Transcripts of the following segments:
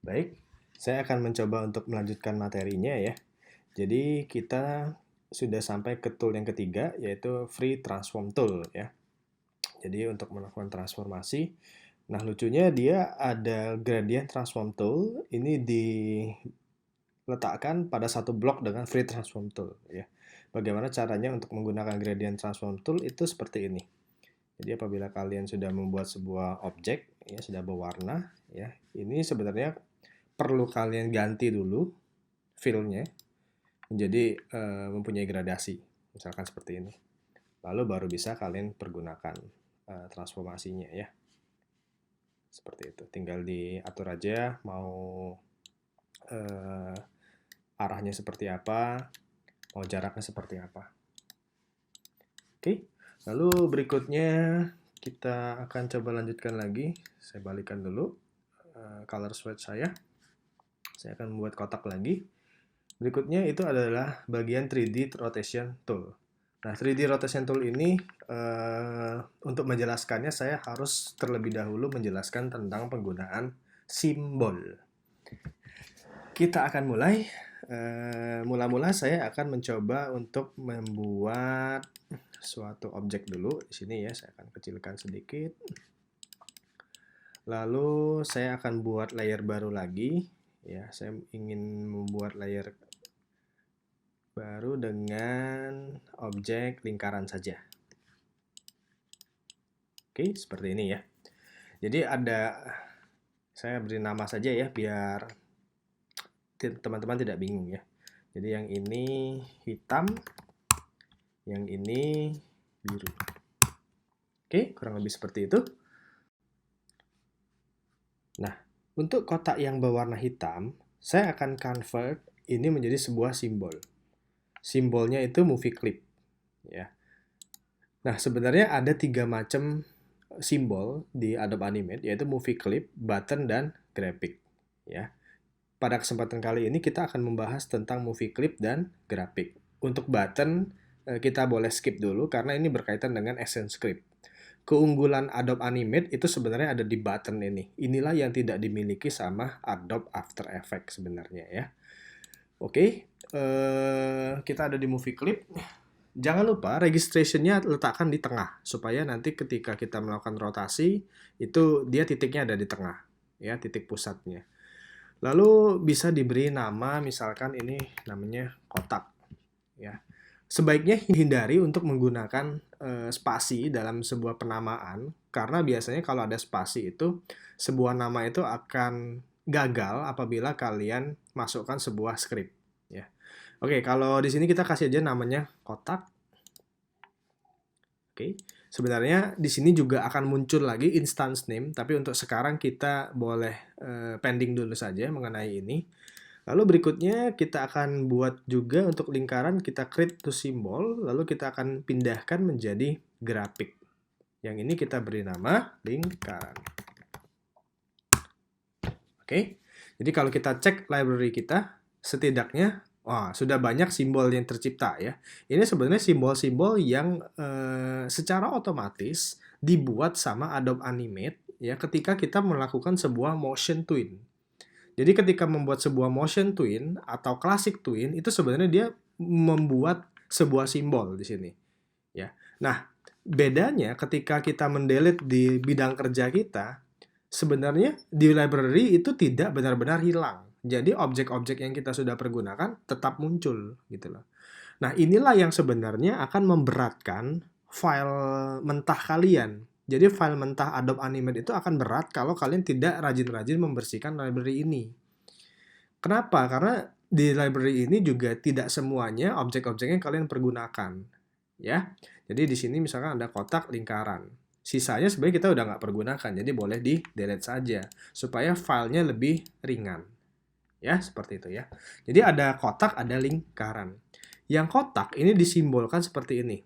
Baik, saya akan mencoba untuk melanjutkan materinya ya. Jadi kita sudah sampai ke tool yang ketiga, yaitu Free Transform Tool ya. Jadi untuk melakukan transformasi, nah lucunya dia ada gradient transform tool, ini diletakkan pada satu blok dengan Free Transform Tool ya. Bagaimana caranya untuk menggunakan gradient transform tool itu seperti ini. Jadi apabila kalian sudah membuat sebuah objek ya sudah berwarna ya, ini sebenarnya perlu kalian ganti dulu fill-nya menjadi mempunyai gradasi, misalkan seperti ini. Lalu baru bisa kalian pergunakan transformasinya ya. Seperti itu. Tinggal diatur aja mau arahnya seperti apa, mau jaraknya seperti apa. Oke. Lalu berikutnya kita akan coba lanjutkan lagi. Saya balikan dulu color swatch saya. Saya akan membuat kotak lagi. Berikutnya itu adalah bagian 3D Rotation Tool. Nah, 3D Rotation Tool ini untuk menjelaskannya saya harus terlebih dahulu menjelaskan tentang penggunaan simbol. Kita akan mulai. Mula-mula saya akan mencoba untuk membuat suatu objek dulu. Di sini ya, saya akan kecilkan sedikit. Lalu saya akan buat layer baru lagi. Ya, saya ingin membuat layer baru dengan objek lingkaran saja. Oke, seperti ini ya. Jadi saya beri nama saja ya, biar teman-teman tidak bingung ya. Jadi yang ini hitam, yang ini biru. Oke, kurang lebih seperti itu. Nah, untuk kotak yang berwarna hitam, saya akan convert ini menjadi sebuah simbol. Simbolnya itu movie clip ya. Nah, sebenarnya ada 3 macam simbol di Adobe Animate, yaitu movie clip, button, dan graphic ya. Pada kesempatan kali ini kita akan membahas tentang movie clip dan grafik. Untuk button kita boleh skip dulu karena ini berkaitan dengan Essence Script. Keunggulan Adobe Animate itu sebenarnya ada di button ini. Inilah yang tidak dimiliki sama Adobe After Effects sebenarnya ya. Oke, kita ada di movie clip. Jangan lupa registration-nya letakkan di tengah supaya nanti ketika kita melakukan rotasi itu dia titiknya ada di tengah ya, titik pusatnya. Lalu bisa diberi nama, misalkan ini namanya kotak ya. Sebaiknya hindari untuk menggunakan spasi dalam sebuah penamaan karena biasanya kalau ada spasi itu sebuah nama itu akan gagal apabila kalian masukkan sebuah script ya. Oke, kalau di sini kita kasih aja namanya kotak. Oke. Sebenarnya di sini juga akan muncul lagi instance name, tapi untuk sekarang kita boleh pending dulu saja mengenai ini. Lalu berikutnya kita akan buat juga untuk lingkaran, kita create to symbol, lalu kita akan pindahkan menjadi grafik. Yang ini kita beri nama lingkaran. Oke, jadi kalau kita cek library kita, setidaknya sudah banyak simbol yang tercipta ya. Ini sebenarnya simbol-simbol yang secara otomatis dibuat sama Adobe Animate ya ketika kita melakukan sebuah motion twin. Jadi ketika membuat sebuah motion twin atau classic twin itu sebenarnya dia membuat sebuah simbol di sini ya. Nah, bedanya ketika kita mendelete di bidang kerja kita, sebenarnya di library itu tidak benar-benar hilang. Jadi objek-objek yang kita sudah pergunakan tetap muncul gitu loh. Nah, inilah yang sebenarnya akan memberatkan file mentah kalian. Jadi file mentah Adobe Animate itu akan berat kalau kalian tidak rajin-rajin membersihkan library ini. Kenapa? Karena di library ini juga tidak semuanya objek-objeknya kalian pergunakan. Ya, jadi di sini misalkan ada kotak lingkaran. Sisanya sebenarnya kita udah nggak pergunakan, jadi boleh di delete saja supaya filenya lebih ringan. Ya, seperti itu ya. Jadi ada kotak, ada lingkaran. Yang kotak ini disimbolkan seperti ini.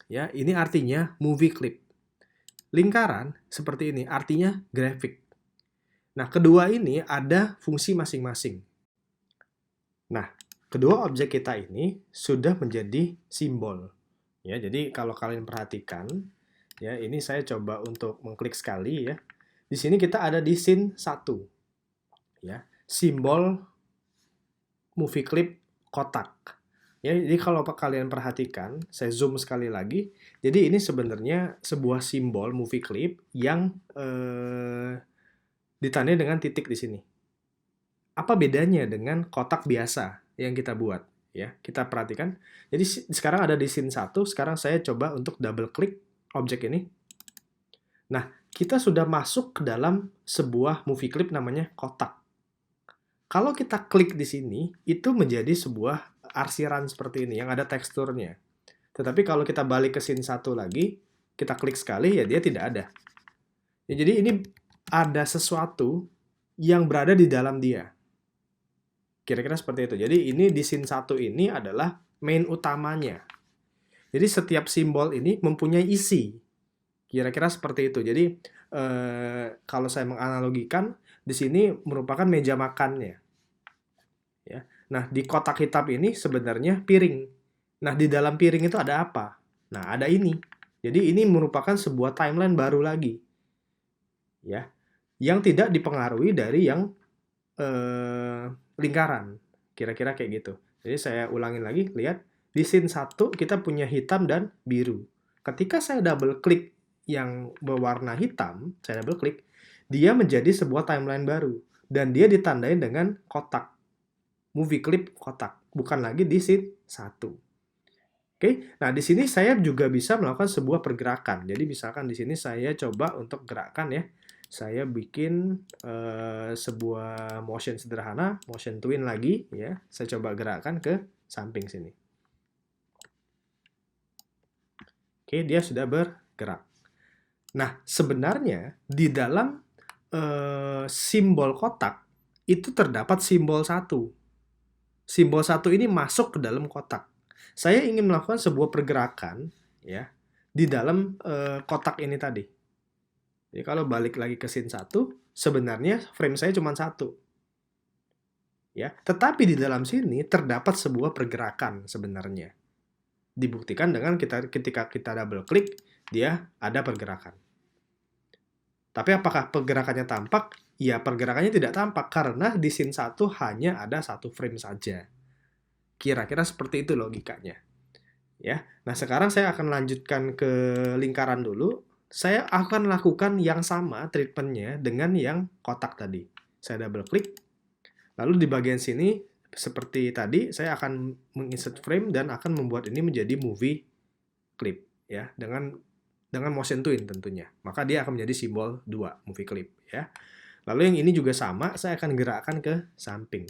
Ya, ini artinya movie clip. Lingkaran seperti ini artinya grafik. Nah, kedua ini ada fungsi masing-masing. Nah, kedua objek kita ini sudah menjadi simbol. Ya, jadi kalau kalian perhatikan, ya ini saya coba untuk mengklik sekali ya. Di sini kita ada di scene 1. ya, simbol movie clip kotak. Ya, jadi kalau kalian perhatikan, saya zoom sekali lagi. Jadi ini sebenarnya sebuah simbol movie clip yang ditandai dengan titik di sini. Apa bedanya dengan kotak biasa yang kita buat? Ya, kita perhatikan. Jadi sekarang ada di scene 1, sekarang saya coba untuk double klik objek ini. Nah, kita sudah masuk ke dalam sebuah movie clip namanya kotak. Kalau kita klik di sini, itu menjadi sebuah arsiran seperti ini yang ada teksturnya. Tetapi kalau kita balik ke scene 1 lagi, kita klik sekali, ya dia tidak ada. Ya, jadi ini ada sesuatu yang berada di dalam dia. Kira-kira seperti itu. Jadi ini di scene 1 ini adalah main utamanya. Jadi setiap simbol ini mempunyai isi. Kira-kira seperti itu. Jadi kalau saya menganalogikan, di sini merupakan meja makannya. Ya. Nah, di kotak hitam ini sebenarnya piring. Nah, di dalam piring itu ada apa? Nah, ada ini. Jadi ini merupakan sebuah timeline baru lagi. Ya. Yang tidak dipengaruhi dari yang lingkaran. Kira-kira kayak gitu. Jadi saya ulangin lagi, lihat. Di scene 1 kita punya hitam dan biru. Ketika saya double klik yang berwarna hitam, saya double klik, dia menjadi sebuah timeline baru. Dan dia ditandai dengan kotak. Movie clip kotak. Bukan lagi di scene 1. Oke, nah di sini saya juga bisa melakukan sebuah pergerakan. Jadi misalkan di sini saya coba untuk gerakan ya. Saya bikin sebuah motion sederhana, motion twin lagi ya. Saya coba gerakan ke samping sini. Oke, dia sudah bergerak. Nah, sebenarnya di dalam simbol kotak itu terdapat simbol 1. Simbol 1 ini masuk ke dalam kotak. Saya ingin melakukan sebuah pergerakan ya di dalam kotak ini tadi. Jadi kalau balik lagi ke scene 1, sebenarnya frame saya cuma 1. Ya, tetapi di dalam sini terdapat sebuah pergerakan sebenarnya. Dibuktikan dengan ketika kita double klik, dia ada pergerakan. Tapi apakah pergerakannya tampak? Ya, pergerakannya tidak tampak karena di scene 1 hanya ada 1 frame saja. Kira-kira seperti itu logikanya. Ya. Nah, sekarang saya akan lanjutkan ke lingkaran dulu. Saya akan lakukan yang sama treatmentnya dengan yang kotak tadi. Saya double klik. Lalu di bagian sini, seperti tadi, saya akan menginsert frame dan akan membuat ini menjadi movie clip. Ya, dengan motion twin tentunya. Maka dia akan menjadi simbol 2, movie clip. Ya. Lalu yang ini juga sama, saya akan gerakkan ke samping.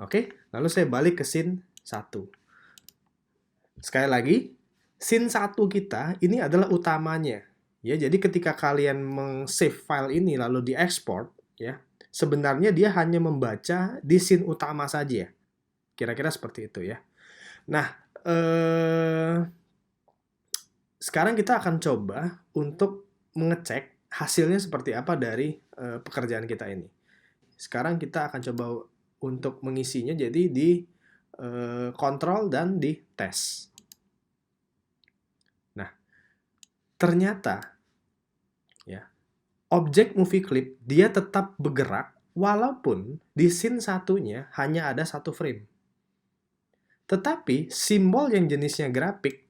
Oke, lalu saya balik ke scene 1. Sekali lagi, scene 1 kita ini adalah utamanya. Ya, jadi ketika kalian meng-save file ini lalu diekspor, ya, sebenarnya dia hanya membaca di scene utama saja. Kira-kira seperti itu ya. Nah, sekarang kita akan coba untuk mengecek hasilnya seperti apa dari pekerjaan kita ini. Sekarang kita akan coba untuk mengisinya jadi di kontrol dan di tes. Nah, ternyata ya, objek movie clip dia tetap bergerak walaupun di scene satunya hanya ada 1 frame. Tetapi simbol yang jenisnya grafik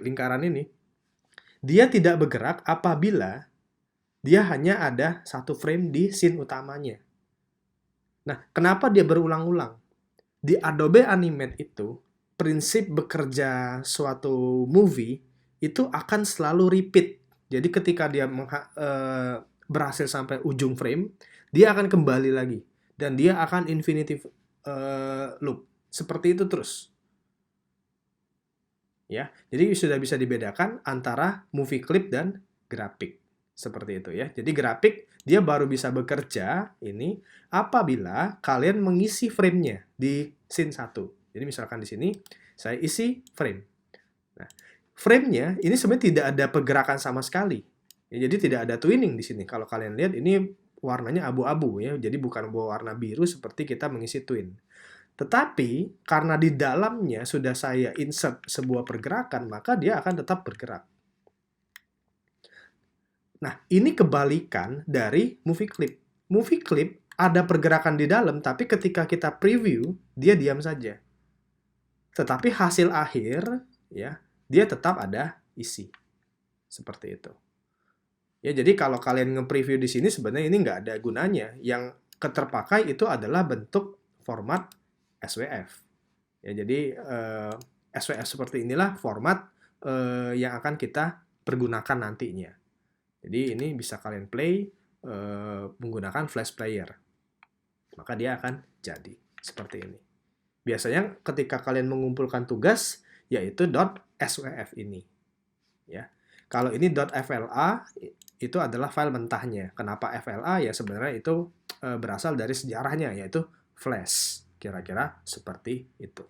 lingkaran ini, dia tidak bergerak apabila dia hanya ada 1 frame di scene utamanya. Nah, kenapa dia berulang-ulang? Di Adobe Animate itu, prinsip bekerja suatu movie itu akan selalu repeat. Jadi ketika dia berhasil sampai ujung frame, dia akan kembali lagi. Dan dia akan infinity loop. Seperti itu terus. Ya, jadi sudah bisa dibedakan antara movie clip dan grafik. Seperti itu ya. Jadi grafik dia baru bisa bekerja ini apabila kalian mengisi frame-nya di scene 1. Jadi misalkan di sini saya isi frame. Nah, frame-nya ini sebenarnya tidak ada pergerakan sama sekali. Ya, jadi tidak ada twinning di sini. Kalau kalian lihat ini warnanya abu-abu ya. Jadi bukan warna biru seperti kita mengisi twin. Tetapi karena di dalamnya sudah saya insert sebuah pergerakan, maka dia akan tetap bergerak. Nah, ini kebalikan dari movie clip. Movie clip ada pergerakan di dalam, tapi ketika kita preview, dia diam saja. Tetapi hasil akhir, ya, dia tetap ada isi. Seperti itu. Ya, jadi kalau kalian nge-preview di sini sebenarnya ini nggak ada gunanya. Yang terpakai itu adalah bentuk format SWF. Ya, jadi SWF seperti inilah format yang akan kita pergunakan nantinya. Jadi ini bisa kalian play menggunakan flash player. Maka dia akan jadi seperti ini. Biasanya ketika kalian mengumpulkan tugas, yaitu .swf ini. Ya. Kalau ini .fla, itu adalah file mentahnya. Kenapa FLA? Ya sebenarnya itu berasal dari sejarahnya, yaitu flash. Kira-kira seperti itu.